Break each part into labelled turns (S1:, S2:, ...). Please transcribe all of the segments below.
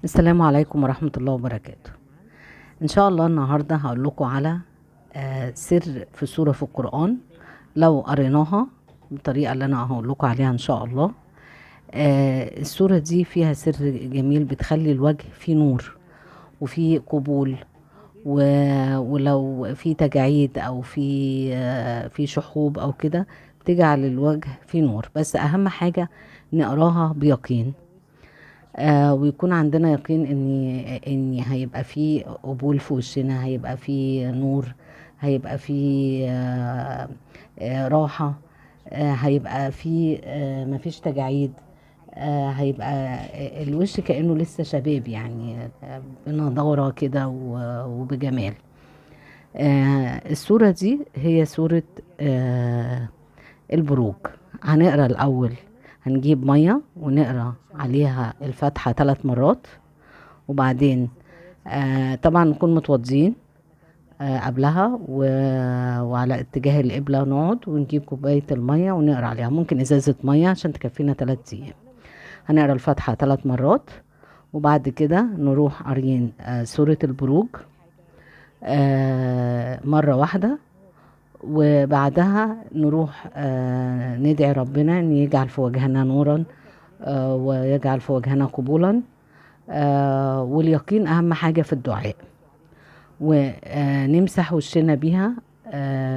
S1: السلام عليكم ورحمة الله وبركاته. إن شاء الله النهاردة هقول لكم على سر في سورة في القرآن. لو قريناها بالطريقة اللي أنا هقول لكم عليها إن شاء الله، السورة دي فيها سر جميل بتخلي الوجه فيه نور وفيه قبول، ولو في تجاعيد أو في شحوب أو كده بتجعل الوجه فيه نور. بس أهم حاجة نقراها بيقين، ويكون عندنا يقين ان هيبقى في قبول في وشنا، هيبقى في نور، هيبقى في راحة، هيبقى في مفيش تجاعيد، هيبقى الوش كأنه لسه شباب، يعني بنضارة كده وبجمال. السورة دي هي سورة البروج. هنقرا الأول، هنجيب مية ونقرا عليها الفاتحة 3 مرات، وبعدين طبعا نكون متوضين قبلها وعلى اتجاه القبلة نقعد ونجيب كوباية المية ونقرا عليها، ممكن ازازة مية عشان تكفينا 3 ايام. هنقرا الفاتحة 3 مرات، وبعد كده نروح قاريين سورة البروج مرة واحدة، وبعدها نروح ندعي ربنا ان يجعل في وجهنا نورا ويجعل في وجهنا قبولا، واليقين اهم حاجة في الدعاء. ونمسح وشنا بيها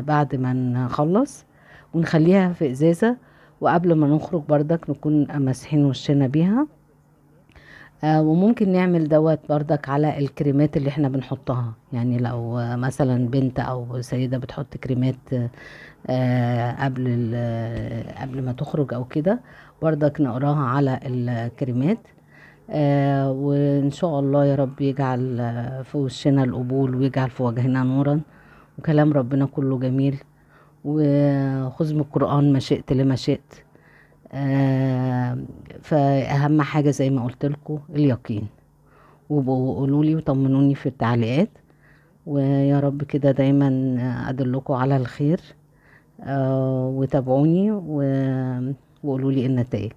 S1: بعد ما نخلص، ونخليها في ازازة، وقبل ما نخرج بردك نكون مسحين وشنا بيها. وممكن نعمل دوت بردك على الكريمات اللي احنا بنحطها، يعني لو مثلا بنت او سيدة بتحط كريمات قبل ما تخرج او كده، بردك نقراها على الكريمات. وان شاء الله يا رب يجعل في وشنا القبول ويجعل في وجهنا نورا، وكلام ربنا كله جميل، وخذ من القرآن ما شئت لما شئت. فأهم حاجة زي ما قلت لكم اليقين، وقولوا لي وطمنوني في التعليقات، ويا رب كده دايما أدلكم على الخير. وتابعوني وقولوا لي النتائج.